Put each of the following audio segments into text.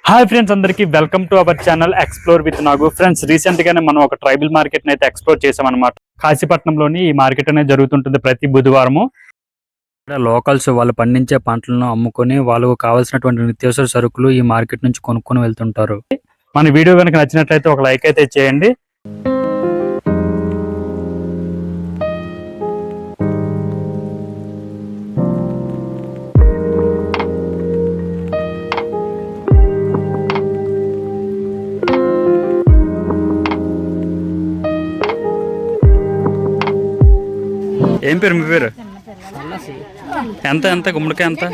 Hi friends, అందరికీ welcome to our channel explore with Nagu. Friends, recent గానే మనం ఒక ట్రైబల్ మార్కెట్ అయితే ఎక్స్ప్లోర్ చేసామన్నమాట. కాశీపట్నంలోని ఈ మార్కెట్ అనేది జరుగుతుంటుంది ప్రతి బుధవారము. ఇక్కడ లోకల్స్ వాళ్ళు పండించే పంటలను అమ్ముకొని వాళ్ళకు కావాల్సినటువంటి నిత్యావసర సరుకులు ఈ మార్కెట్ నుంచి కొనుక్కొని వెళ్తుంటారు. మన వీడియో కనుక నచ్చినట్లయితే ఒక లైక్ అయితే చేయండి. ఏం పేరు మీ పేరు? ఎంత ఎంత గుమ్మడికాయ ఎంత?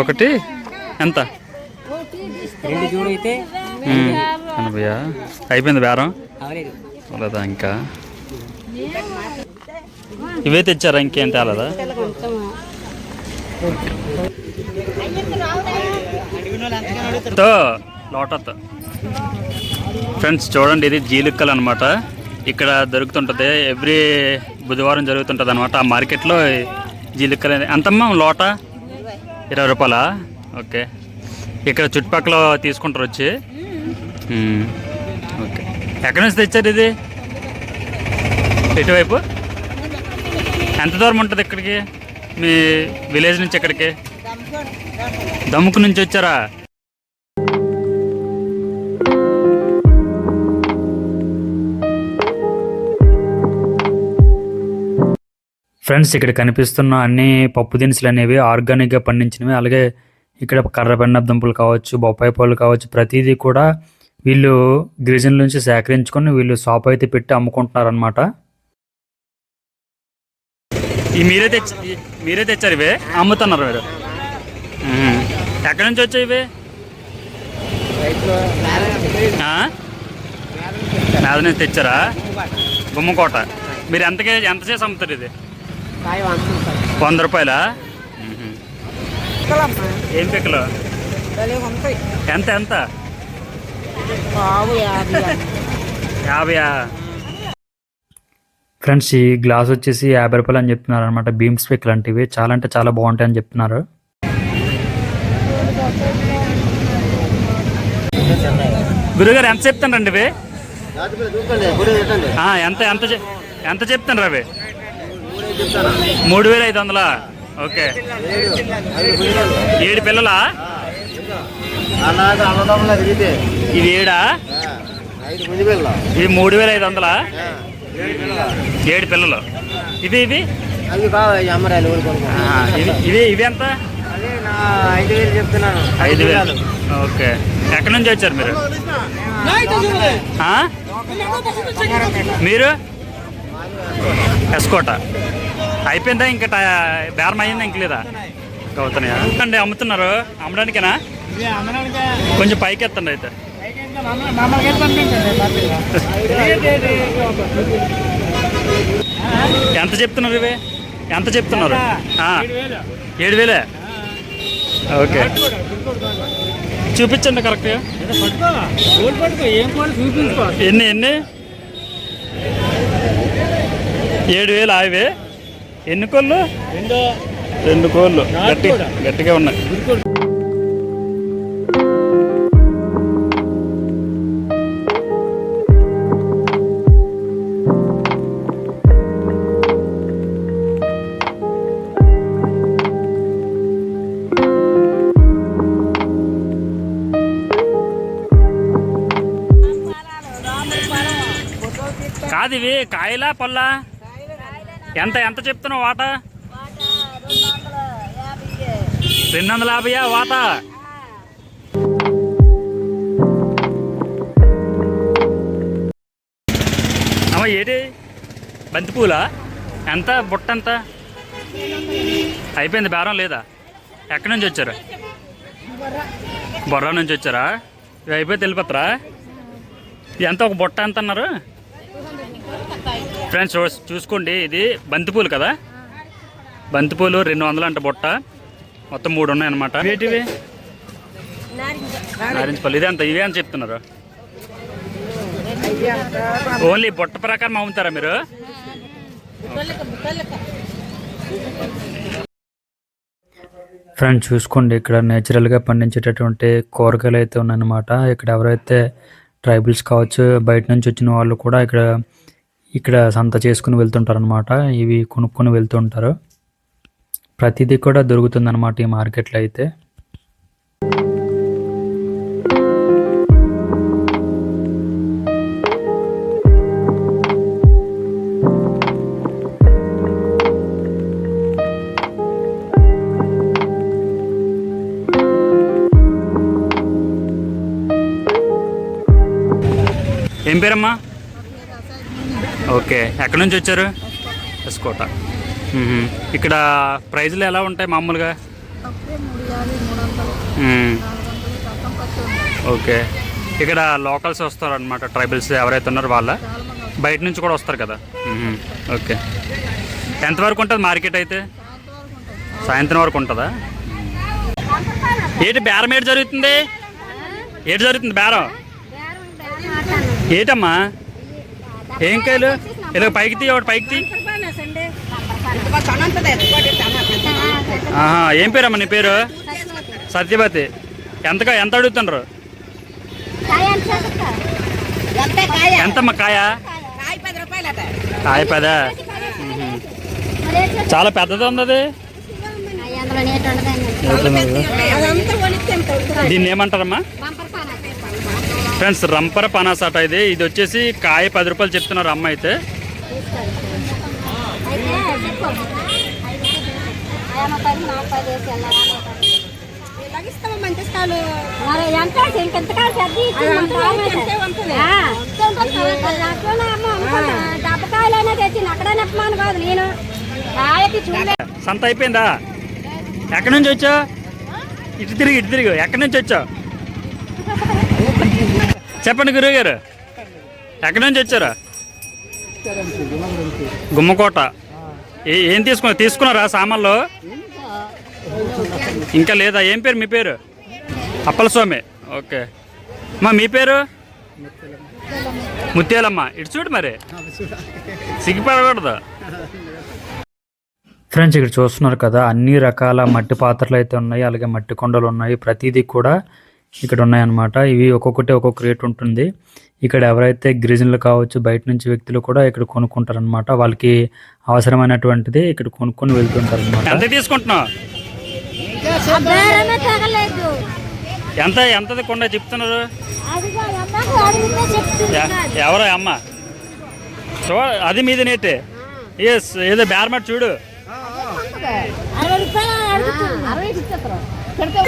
ఒకటి ఎంత? 80. అయిపోయింది బేరం లేదా? ఇంకా ఇవే తెచ్చారా? ఇంకేం తేలేదా? లోటత్ ఫ్రెండ్స్ చూడండి, ఇది జీలుక్కలు అనమాట. ఇక్కడ దొరుకుతుంటుంది, ఎవ్రీ బుధవారం జరుగుతుంటుంది అనమాట. ఆ మార్కెట్లో జీలుక్కలు ఎంతమ్మా లోట? 20 రూపాయలా? ఓకే. ఇక్కడ చుట్టుపక్కల తీసుకుంటారు వచ్చి. ఓకే. ఎక్కడి నుంచి తెచ్చారు ఇది? ఎటువైపు? ఎంత దూరం ఉంటుంది ఇక్కడికి మీ విలేజ్ నుంచి? ఎక్కడికి? దమ్ముకు నుంచి వచ్చారా? ఫ్రెండ్స్, ఇక్కడ కనిపిస్తున్న అన్ని పప్పు దినుసులు అనేవి ఆర్గానిక్గా పండించినవి. అలాగే ఇక్కడ కర్రపెండ దుంపలు కావచ్చు, బొప్పాయి పళ్ళు కావచ్చు, ప్రతిదీ కూడా వీళ్ళు గిరిజనుల నుంచి సేకరించుకొని వీళ్ళు షాప్ అయితే పెట్టి అమ్ముకుంటున్నారు అనమాట. ఈ మీరే తెచ్చారు ఇవే? అమ్ముతున్నారు మీరు? ఎక్కడి నుంచి వచ్చాయి ఇవి? మేద నుంచి తెచ్చారా? గుమ్మకోట. మీరు ఎంత చేసి అమ్ముతారు ఇది? 100 రూపాయలా? ఏం పిక్కలు? ఎంత ఎంత? 50. ఫ్రెండ్స్, ఈ గ్లాస్ వచ్చేసి 50 రూపాయలు అని చెప్తున్నారు అనమాట. బీమ్స్ పిక్కలు లాంటివి చాలా అంటే చాలా బాగుంటాయి అని చెప్తున్నారు. గురుగారు ఎంత చెప్తానండి ఇవి? ఎంత ఎంత ఎంత చెప్తాను అవి? 3500. ఓకే. 7 పిల్లలా? ఇది 7? ఇది 3500. 7 పిల్లలు. ఇవి ఇవి ఇవి ఇవి ఎంత? 5000 చెప్తున్నాను. 5000. ఓకే. ఎక్కడి నుంచి వచ్చారు మీరు? మీరు ఎస్కోట. అయిపోయిందా? ఇంకా బేరం అయిందా? ఇంక లేదా? అవుతున్నాయా? అండి అమ్ముతున్నారు? అమ్మడానికేనా? కొంచెం పైకి ఎత్తండి అయితే. ఎంత చెప్తున్నారు ఇవి? ఎంత చెప్తున్నారు? 7000. ఓకే. చూపించండి కరెక్ట్గా. ఎన్ని ఎన్ని? 7000 ఆవి. ఎన్ని కోళ్ళు? 2 కోళ్ళు. గట్టిగా ఉన్నాయి. కాదు, ఇవి కాయలా పళ్ళా? ఎంత ఎంత చెప్తున్నావు వాట? 250 వాట? అమ్మ ఏంటి? బంతిపూలా? ఎంత బుట్ట ఎంత? అయిపోయింది బేరం లేదా? ఎక్కడి నుంచి వచ్చారు? బొర్రా నుంచి వచ్చారా? ఇవి అయిపోయి తెలిపత్రా? ఎంత ఒక బుట్ట ఎంత అన్నారు? ఫ్రెండ్స్ చూసుకోండి, ఇది బంతిపూలు కదా. బంతిపూలు 200 అంట బుట్ట. మొత్తం 3 ఉన్నాయి అనమాట. ఏంటివి? నారింజ పళ్ళు. ఇదే అంత? ఇవే అని చెప్తున్నారు? ఓన్లీ బుట్ట ప్రకారం అమ్ముతారా మీరు? ఫ్రెండ్స్ చూసుకోండి, ఇక్కడ నేచురల్గా పండించేటటువంటి కూరగాయలు అయితే ఉన్నాయన్నమాట. ఇక్కడ ఎవరైతే ట్రైబల్స్ కావచ్చు, బయట నుంచి వచ్చిన వాళ్ళు కూడా ఇక్కడ సంత చేసుకుని వెళ్తుంటారు అనమాట. ఇవి కొనుక్కొని వెళ్తుంటారు. ప్రతిదీ కూడా దొరుకుతుంది అనమాట ఈ మార్కెట్లో అయితే. ఏం పేరమ్మా? ఓకే, ఎక్కడి నుంచి వచ్చారు? ఎస్కోట. ఇక్కడ ప్రైజ్లు ఎలా ఉంటాయి మామూలుగా? ఓకే, ఇక్కడ లోకల్స్ వస్తారు అనమాట, ట్రైబల్స్ ఎవరైతే ఉన్నారో వాళ్ళ, బయట నుంచి కూడా వస్తారు కదా. ఓకే, ఎంతవరకు ఉంటుంది మార్కెట్ అయితే? సాయంత్రం వరకు ఉంటుందా? ఏంటి బేరం ఏడు జరుగుతుంది? ఏడు జరుగుతుంది బేరం? ఏటమ్మా ఏం కాయలు? ఇలా పైకి తీ, ఒకటి పైకి తీ. ఏం పేరమ్మా నీ పేరు? సత్యవతి. ఎంత అడుగుతున్నారు? ఎంతమ్మా కాయ? కాయ 10. చాలా పెద్దది ఉంది అది. దీన్ని ఏమంటారమ్మా? ఫ్రెండ్స్ రంపర పనాస అట ఇది. ఇది వచ్చేసి కాయ 10 రూపాయలు చెప్తున్నారు అమ్మ అయితే. సంత అయిపోయిందా? ఎక్కడి నుంచి వచ్చావు? ఇటు తిరిగి ఎక్కడి నుంచి వచ్చావు చెప్పండి గురువు గారు, ఎక్కడి నుంచి వచ్చారా? గుమ్మకోట. ఏం తీసుకున్నారా సామాన్లు? ఇంకా లేదా? ఏం పేరు మీ పేరు? అప్పలస్వామి. ఓకే అమ్మా, మీ పేరు? ముత్యాలమ్మ. ఇటు చూడు మరి, సిగ్గుపడకూడదు. ఫ్రెండ్స్ ఇక్కడ చూస్తున్నారు కదా, అన్ని రకాల మట్టి పాత్రలు అయితే ఉన్నాయి, అలాగే మట్టి కొండలు ఉన్నాయి. ప్రతిదీ కూడా ఇక్కడ ఉన్నాయన్నమాట. ఇవి ఒక్కొక్కటి ఒక్కొక్క రేట్ ఉంటుంది. ఇక్కడ ఎవరైతే గిరిజనులు కావచ్చు, బయట నుంచి వ్యక్తులు కూడా ఇక్కడ కొనుక్కుంటారు అనమాట. వాళ్ళకి అవసరమైనటువంటిది ఇక్కడ కొనుక్కొని వెళ్తుంటారు అనమాట. ఎంత తీసుకుంటున్నావు? ఎంతది కొండ చెప్తున్నారు? ఎవరో అమ్మ అది మీద నేటే. ఎస్, ఏదో బేరమాట చూడు.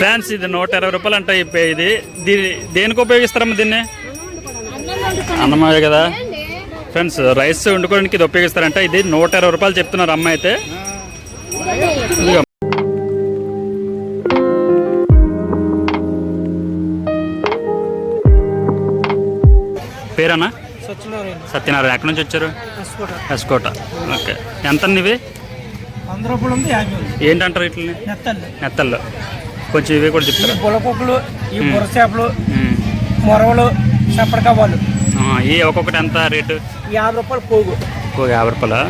ఫ్రెండ్స్ ఇది 120 రూపాయలు అంట. ఇది దేనికి ఉపయోగిస్తారమ్మా దీన్ని? అన్నమయ్య కదా ఫ్రెండ్స్, రైస్ వండుకోవడానికి ఇది ఉపయోగిస్తారంట. ఇది 120 రూపాయలు చెప్తున్నారు అమ్మ అయితే. పేరన్నా? సత్యనారాయణ. ఎక్కడి నుంచి వచ్చారు? ఎస్కోట. ఓకే, ఎంత ఇవి? ఏంటంటారు వీటిని? నెత్తళ్ళు. కొంచెం ఇవి కూడా చెప్తారు. బులపప్పులు, ఈ బుర్ర చేపలు, మొరవలు, చప్పడకాబాలు. ఈ ఒక్కొక్కటి ఎంత రేటు? 50 రూపాయలు పోగు. 50 రూపాయలా?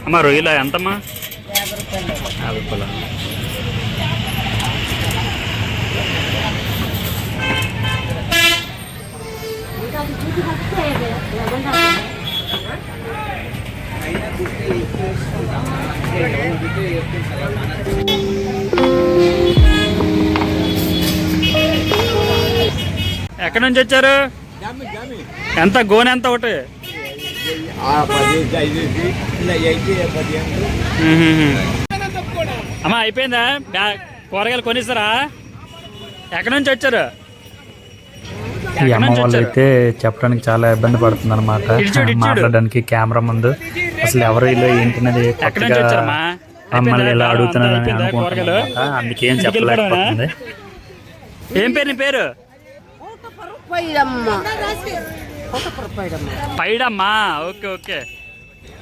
అమ్మా రొయ్యల ఎంతమ్మా? 50 రూపాయల. ఎక్కడి నుంచి వచ్చారు? ఎంత గోనె ఎంత ఒకటి? అమ్మా అయిపోయిందా? కూరగాయలు కొనిస్తారా? ఎక్కడి నుంచి వచ్చారు? ఈ అమ్మ వాళ్ళు అయితే చెప్పడానికి చాలా ఇబ్బంది పడుతుంది అనమాట, మాట్లాడడానికి కెమెరా ముందు. అసలు ఎవరు ఇల్లు ఏంటినది మమ్మల్ని ఇలా అడుగుతున్నది అనుకుంటున్నా, అందుకేం చెప్పలేకపోతుంది. ఏం పేరు నీ పేరు? పైడమ్మా. ఓకే ఓకే,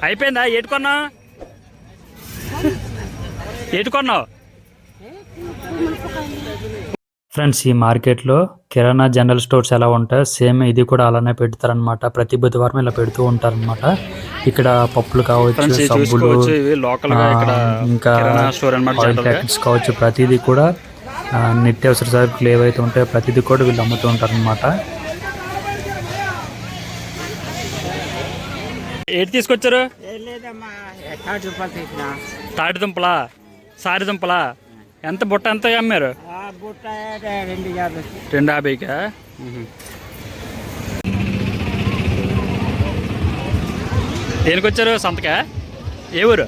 అయిపోయిందా? ఏటుకున్నా ఏటి కొన్నావు? ఫ్రెండ్స్, ఈ మార్కెట్లో కిరాణా జనరల్ స్టోర్స్ ఎలా ఉంటాయో సేమ్ ఇది కూడా అలానే పెడతారనమాట. ప్రతి బుధవారం ఇలా పెడుతూ ఉంటారనమాట. ఇక్కడ పప్పులు కావచ్చు, సబ్బులు, ఇంకా ఆయిల్ ప్యాకెట్స్ కావచ్చు, ప్రతిదీ కూడా నిత్యావసర సరుకులు ఏవైతే ఉంటాయో ప్రతిదీ కూడా వీళ్ళు అమ్ముతూ ఉంటారనమాట. ఏటి తీసుకొచ్చారు? తాటి దుంపలా, సారి దుంపలా? ఎంత బుట్ట ఎంత అమ్మారు? 250కా? దేనికి వచ్చారు? సంతకా? ఏ ఊరు?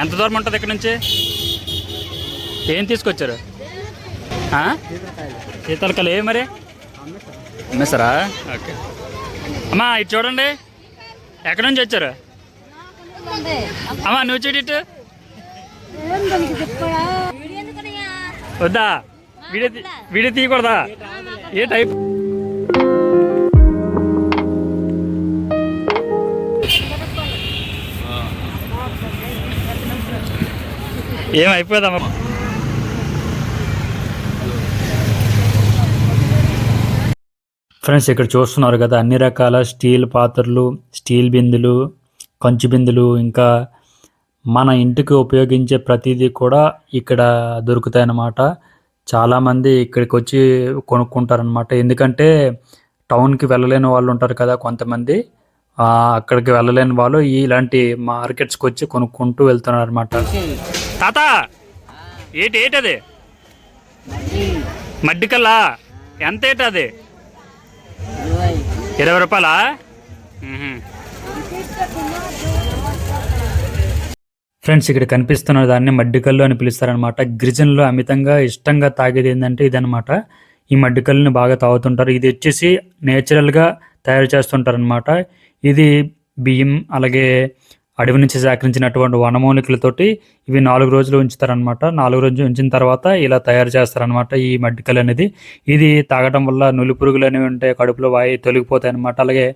ఎంత దూరం ఉంటుంది ఇక్కడ నుంచి? ఏం తీసుకొచ్చారు? శీతలకాయలు ఏ మరి అమ్మేస్తారా? ఓకే అమ్మా, ఇటు చూడండి. ఎక్కడి నుంచి వచ్చారు అమ్మా? నువ్వు చూడు ఇటు. వద్దా? వీడియో తీయకూడదా? ఏ టైప్? ఏమైపోయిందమ్మా? ఫ్రెండ్స్, ఇక్కడ చూస్తున్నారు కదా అన్ని రకాల స్టీల్ పాత్రలు, స్టీల్ బిందులు, కంచు బిందులు, ఇంకా మన ఇంటికి ఉపయోగించే ప్రతిదీ కూడా ఇక్కడ దొరుకుతాయి అన్నమాట. చాలామంది ఇక్కడికి వచ్చి కొనుక్కుంటారనమాట. ఎందుకంటే టౌన్కి వెళ్ళలేని వాళ్ళు ఉంటారు కదా కొంతమంది, అక్కడికి వెళ్ళలేని వాళ్ళు ఇలాంటి మార్కెట్స్కి వచ్చి కొనుక్కుంటూ వెళ్తున్నారు అనమాట. తాత, ఏటది? మడ్డికల్లా ఎంత ఏటది? 20 రూపాయలా? ఫ్రెండ్స్, ఇక్కడ కనిపిస్తున్న దాన్ని మడ్డికల్లు అని పిలుస్తారనమాట. గిరిజనులు అమితంగా ఇష్టంగా తాగేది ఏంటంటే ఇదనమాట. ఈ మడ్డికల్లుని బాగా తాగుతుంటారు. ఇది వచ్చేసి నేచురల్గా తయారు చేస్తుంటారనమాట. ఇది బియ్యం, అలాగే అడవి నుంచి సేకరించినటువంటి వనమూలికలతోటి ఇవి 4 రోజులు ఉంచుతారనమాట. 4 రోజులు ఉంచిన తర్వాత ఇలా తయారు చేస్తారనమాట ఈ మడ్డికల్లు అనేది. ఇది తాగడం వల్ల నులి పురుగులు అనేవి ఉంటాయి, కడుపులో వాయి తొలగిపోతాయి అనమాట. అలాగే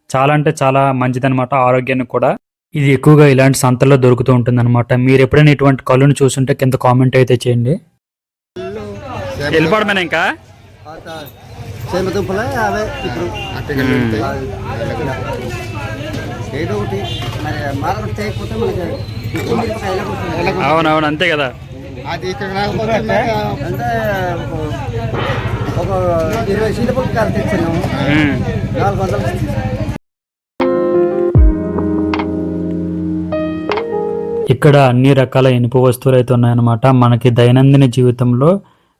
చాలా అంటే చాలా మంచిదనమాట ఆరోగ్యానికి కూడా. ఇది ఎక్కువగా ఇలాంటి సంతల్లో దొరుకుతూ ఉంటుంది అనమాట. మీరు ఎప్పుడైనా ఇటువంటి కళ్ళును చూస్తుంటే కింద కామెంట్ అయితే చేయండి. వెళ్ళిపోవడమేనా ఇంకా? అవునవును, అంతే కదా. ఇక్కడ అన్ని రకాల ఇనుప వస్తువులు అయితే ఉన్నాయన్నమాట. మనకి దైనందిన జీవితంలో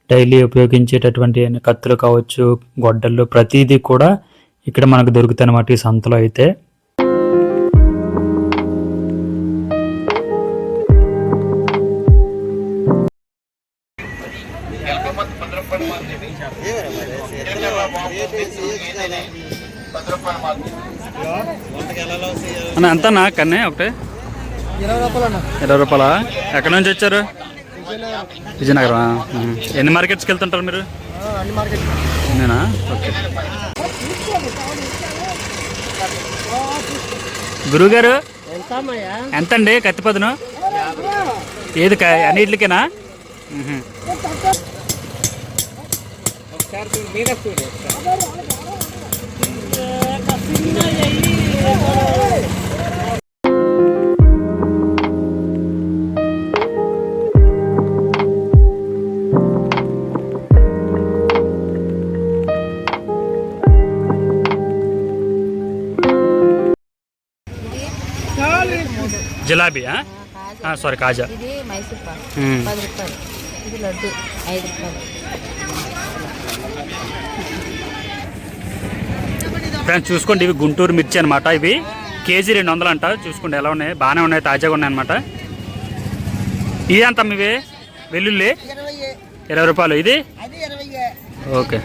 డైలీ ఉపయోగించేటటువంటి కత్తులు కావచ్చు, గొడ్డళ్ళు, ప్రతిదీ కూడా ఇక్కడ మనకు దొరుకుతాయి అన్నమాట ఈ సంతలో అయితే. ఎంతనా కన్నే? ఒకటే 20 రూపాయలా? ఎక్కడి నుంచి వచ్చారు? విజయనగరం. ఎన్ని మార్కెట్స్కి వెళ్తుంటారు మీరు? నేనా? ఓకే. గురువుగారు, ఎంతండి కత్తిపదును? ఏది అన్నిటికేనా? జిలాబీ, సారీ కాజా. ఇది మైసూర్ పాక్ 10 రూపాయలు. ఇది లడ్డు 5 రూపాయలు. ఫ్రెండ్స్ చూసుకోండి, ఇవి గుంటూరు మిర్చి అనమాట. ఇవి కేజీ 200 అంట. చూసుకోండి ఎలా ఉన్నాయి, బాగానే ఉన్నాయి, తాజాగా ఉన్నాయి అనమాట. ఇది ఎంత ఇవి? వెల్లుల్లి 20 రూపాయలు. ఇది ఓకే.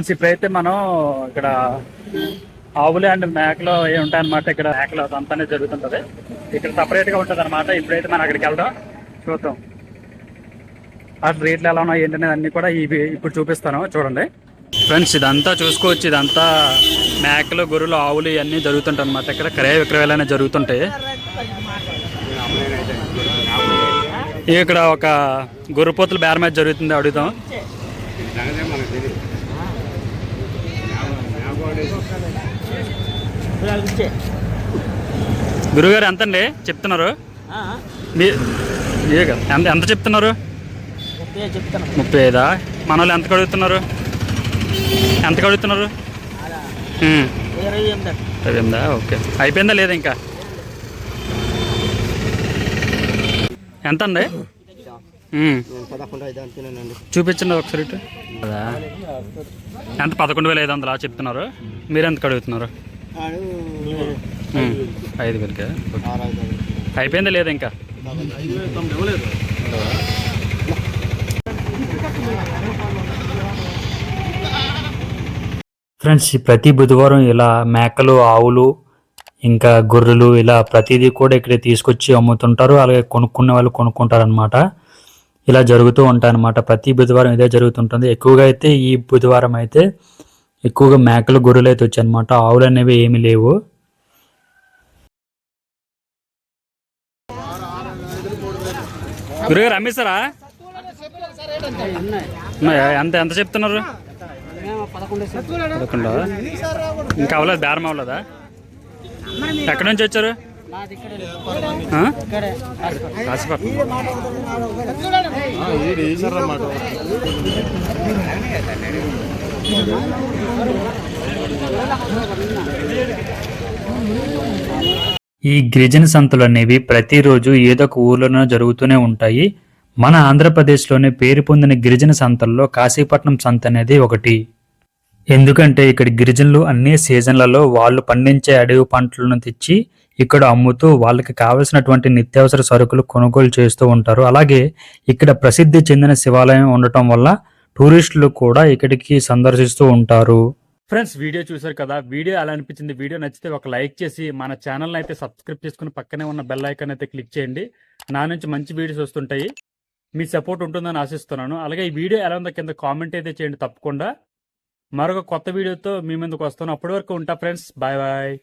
ఫ్రెండ్స్ ఇప్పుడైతే మనం ఇక్కడ ఆవులు అండ్ మేకలు ఏ ఉంటాయన్నమాట. ఇక్కడ మేకలు అదంతానే జరుగుతుంటది. ఇక్కడ సపరేట్ గా ఉంటది అనమాట. ఇప్పుడైతే మనం అక్కడికి వెళ్దాం, చూద్దాం అసలు రేట్లు ఎలా ఉన్నాయి ఏంటనేది అన్ని కూడా ఇవి ఇప్పుడు చూపిస్తాను చూడండి. ఫ్రెండ్స్ ఇదంతా చూసుకోవచ్చు. ఇదంతా మేకలు, గొర్రెలు, ఆవులు ఇవన్నీ జరుగుతుంటాయి అనమాట. ఇక్కడ క్రయ విక్రయాలు అనేవి జరుగుతుంటాయి. ఇక్కడ ఒక గొర్రెపోతుల బేరం మీద జరుగుతుంది, అడుగుతాం. గురుగారు ఎంతండి చెప్తున్నారు? ఎంత చెప్తున్నారు? 35. మన వాళ్ళు ఎంత కడుగుతున్నారు? ఎంత కడుగుతున్నారు? 28. ఓకే, అయిపోయిందా లేదా ఇంకా? ఎంత అండి? చూపించండి ఒకసారి. ఎంత? 11,500 చెప్తున్నారు. మీరు ఎంత కడుగుతున్నారు? 5,000. అయిపోయిందా లేదా ఇంకా? ఫ్రెండ్స్ ప్రతి బుధవారం ఇలా మేకలు, ఆవులు, ఇంకా గొర్రెలు ఇలా ప్రతిదీ కూడా ఇక్కడ తీసుకొచ్చి అమ్ముతుంటారు. అలాగే కొనుక్కునే వాళ్ళు కొనుక్కుంటారు అనమాట. ఇలా జరుగుతూ ఉంటాయి అనమాట. ప్రతి బుధవారం ఇదే జరుగుతుంటుంది. ఎక్కువగా అయితే ఈ బుధవారం అయితే ఎక్కువగా మేకలు, గొర్రెలు అయితే వచ్చాయి అనమాట. ఆవులు అనేవి ఏమీ లేవు. గురుగారు అమ్మేస్తారా? ఎంత ఎంత చెప్తున్నారు? 11. ఇంకా అవ్వలేదు, బేరం అవ్వలేదా? ఎక్కడి నుంచి వచ్చారు? కాశీపట్నం. ఈ గిరిజన సంతలు అనేవి ప్రతిరోజు ఏదో ఒక ఊర్లోనే జరుగుతూనే ఉంటాయి. మన ఆంధ్రప్రదేశ్లోనే పేరు పొందిన గిరిజన సంతల్లో కాశీపట్నం సంత అనేది ఒకటి. ఎందుకంటే ఇక్కడ గిరిజనులు అన్ని సీజన్లలో వాళ్ళు పండించే అడవి పంటలను తెచ్చి ఇక్కడ అమ్ముతూ వాళ్ళకి కావలసినటువంటి నిత్యావసర సరుకులు కొనుగోలు చేస్తూ ఉంటారు. అలాగే ఇక్కడ ప్రసిద్ధి చెందిన శివాలయం ఉండటం వల్ల టూరిస్టులు కూడా ఇక్కడికి సందర్శిస్తూ ఉంటారు. ఫ్రెండ్స్ వీడియో చూసారు కదా, వీడియో ఎలా అనిపించింది? వీడియో నచ్చితే ఒక లైక్ చేసి మన ఛానల్ అయితే సబ్స్క్రైబ్ చేసుకుని పక్కనే ఉన్న బెల్ ఐకాన్ అయితే క్లిక్ చేయండి. నా నుంచి మంచి వీడియోస్ వస్తుంటాయి. మీ సపోర్ట్ ఉంటుందని ఆశిస్తున్నాను. అలాగే ఈ వీడియో ఎలా ఉందో కింద కామెంట్ అయితే చేయండి తప్పకుండా. మరొక కొత్త వీడియోతో మీ ముందుకు వస్తాను. అప్పటి వరకు ఉంటా ఫ్రెండ్స్. Bye bye.